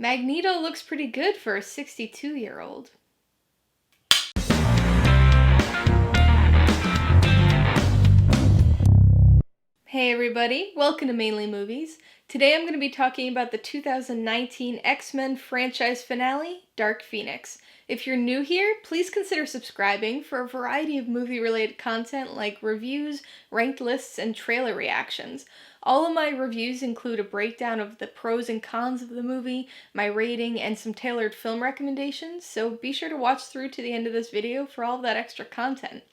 Magneto looks pretty good for a 62-year-old. Hey everybody, welcome to Mainly Movies. Today I'm going to be talking about the 2019 X-Men franchise finale, Dark Phoenix. If you're new here, please consider subscribing for a variety of movie-related content like reviews, ranked lists, and trailer reactions. All of my reviews include a breakdown of the pros and cons of the movie, my rating, and some tailored film recommendations, so be sure to watch through to the end of this video for all of that extra content.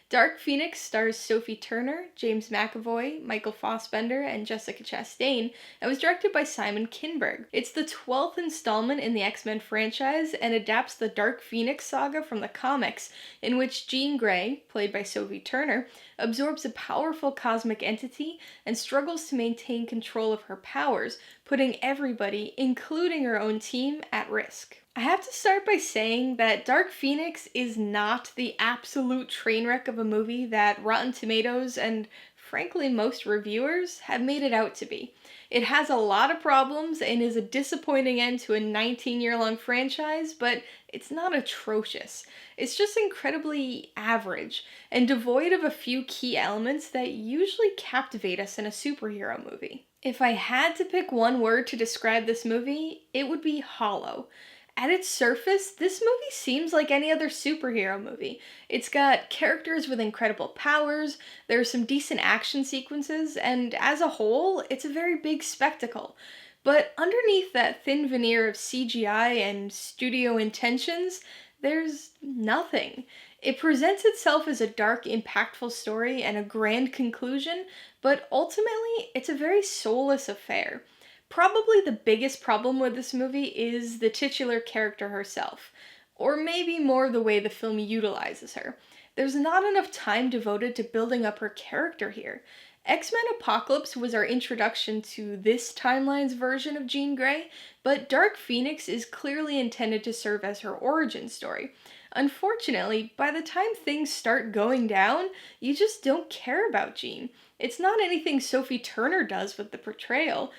Dark Phoenix stars Sophie Turner, James McAvoy, Michael Fassbender, and Jessica Chastain, and was directed by Simon Kinberg. It's the 12th installment in the X-Men franchise and adapts the Dark Phoenix saga from the comics, in which Jean Grey, played by Sophie Turner, absorbs a powerful cosmic entity and struggles to maintain control of her powers, putting everybody, including her own team, at risk. I have to start by saying that Dark Phoenix is not the absolute train wreck of a movie that Rotten Tomatoes and, frankly, most reviewers have made it out to be. It has a lot of problems and is a disappointing end to a 19-year-long franchise, but it's not atrocious. It's just incredibly average and devoid of a few key elements that usually captivate us in a superhero movie. If I had to pick one word to describe this movie, it would be hollow. At its surface, this movie seems like any other superhero movie. It's got characters with incredible powers, there are some decent action sequences, and as a whole, it's a very big spectacle. But underneath that thin veneer of CGI and studio intentions, there's nothing. It presents itself as a dark, impactful story and a grand conclusion, but ultimately, it's a very soulless affair. Probably the biggest problem with this movie is the titular character herself, or maybe more the way the film utilizes her. There's not enough time devoted to building up her character here. X-Men Apocalypse was our introduction to this timeline's version of Jean Grey, but Dark Phoenix is clearly intended to serve as her origin story. Unfortunately, by the time things start going down, you just don't care about Jean. It's not anything Sophie Turner does with the portrayal.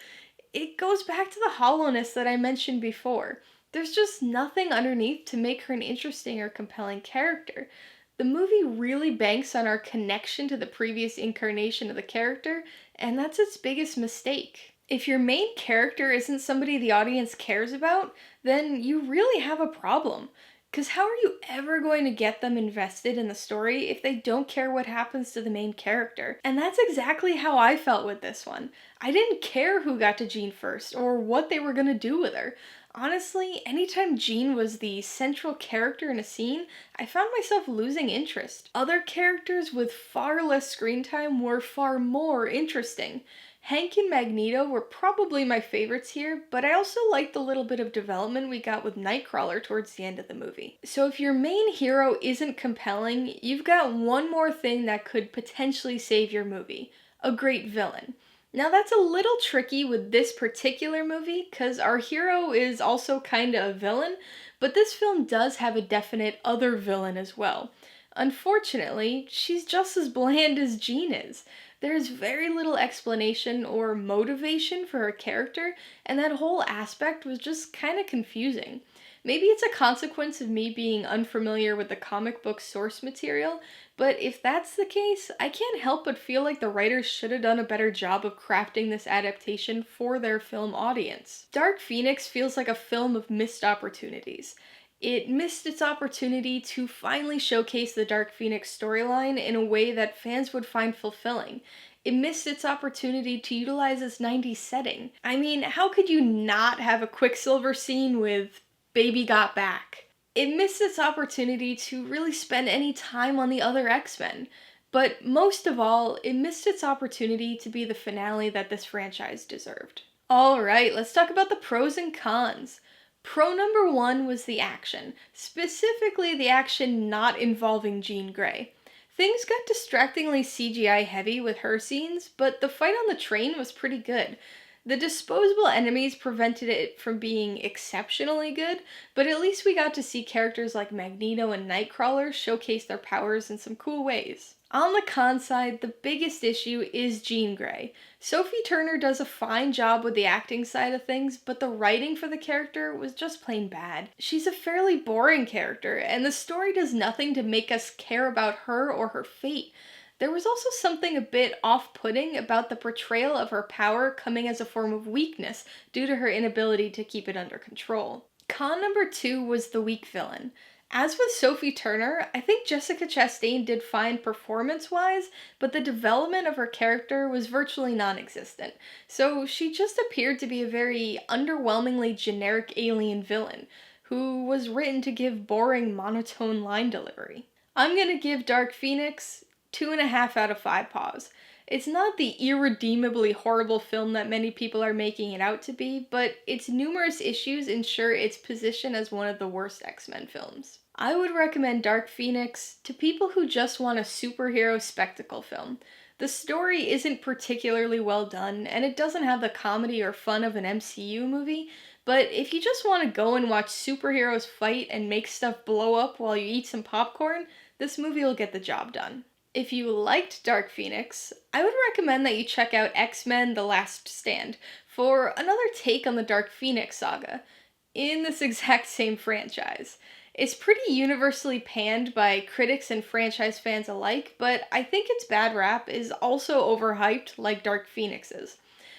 It goes back to the hollowness that I mentioned before. There's just nothing underneath to make her an interesting or compelling character. The movie really banks on our connection to the previous incarnation of the character, and that's its biggest mistake. If your main character isn't somebody the audience cares about, then you really have a problem. Because how are you ever going to get them invested in the story if they don't care what happens to the main character? And that's exactly how I felt with this one. I didn't care who got to Jean first, or what they were going to do with her. Honestly, anytime Jean was the central character in a scene, I found myself losing interest. Other characters with far less screen time were far more interesting. Hank and Magneto were probably my favorites here, but I also liked the little bit of development we got with Nightcrawler towards the end of the movie. So if your main hero isn't compelling, you've got one more thing that could potentially save your movie: a great villain. Now that's a little tricky with this particular movie, because our hero is also kinda a villain, but this film does have a definite other villain as well. Unfortunately, she's just as bland as Jean is. There's very little explanation or motivation for her character, and that whole aspect was just kind of confusing. Maybe it's a consequence of me being unfamiliar with the comic book source material, but if that's the case, I can't help but feel like the writers should have done a better job of crafting this adaptation for their film audience. Dark Phoenix feels like a film of missed opportunities. It missed its opportunity to finally showcase the Dark Phoenix storyline in a way that fans would find fulfilling. It missed its opportunity to utilize its 90s setting. I mean, how could you not have a Quicksilver scene with Baby Got Back? It missed its opportunity to really spend any time on the other X-Men. But most of all, it missed its opportunity to be the finale that this franchise deserved. Alright, let's talk about the pros and cons. Pro number one was the action, specifically the action not involving Jean Grey. Things got distractingly CGI heavy with her scenes, but the fight on the train was pretty good. The disposable enemies prevented it from being exceptionally good, but at least we got to see characters like Magneto and Nightcrawler showcase their powers in some cool ways. On the con side, the biggest issue is Jean Grey. Sophie Turner does a fine job with the acting side of things, but the writing for the character was just plain bad. She's a fairly boring character, and the story does nothing to make us care about her or her fate. There was also something a bit off-putting about the portrayal of her power coming as a form of weakness due to her inability to keep it under control. Con number 2 was the weak villain. As with Sophie Turner, I think Jessica Chastain did fine performance-wise, but the development of her character was virtually non-existent, so she just appeared to be a very underwhelmingly generic alien villain, who was written to give boring, monotone line delivery. I'm gonna give Dark Phoenix 2.5 out of 5 paws. It's not the irredeemably horrible film that many people are making it out to be, but its numerous issues ensure its position as one of the worst X-Men films. I would recommend Dark Phoenix to people who just want a superhero spectacle film. The story isn't particularly well done, and it doesn't have the comedy or fun of an MCU movie, but if you just want to go and watch superheroes fight and make stuff blow up while you eat some popcorn, this movie will get the job done. If you liked Dark Phoenix, I would recommend that you check out X-Men: The Last Stand for another take on the Dark Phoenix saga in this exact same franchise. It's pretty universally panned by critics and franchise fans alike, but I think its bad rap is also overhyped like Dark Phoenix is.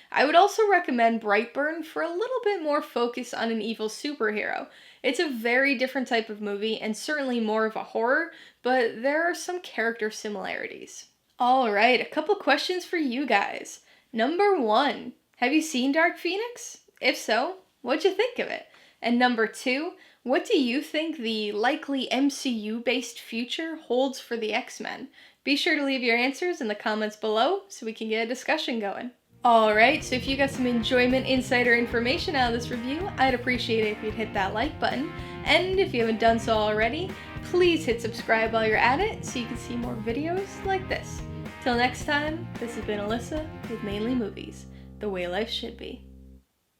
I would also recommend Brightburn for a little bit more focus on an evil superhero. It's a very different type of movie and certainly more of a horror, but there are some character similarities. Alright, a couple questions for you guys. Number 1, have you seen Dark Phoenix? If so, what'd you think of it? And number 2, what do you think the likely MCU-based future holds for the X-Men? Be sure to leave your answers in the comments below so we can get a discussion going. Alright, so if you got some enjoyment, insight, or information out of this review, I'd appreciate it if you'd hit that like button. And if you haven't done so already, please hit subscribe while you're at it so you can see more videos like this. Till next time, this has been Alyssa with Mainly Movies, the way life should be.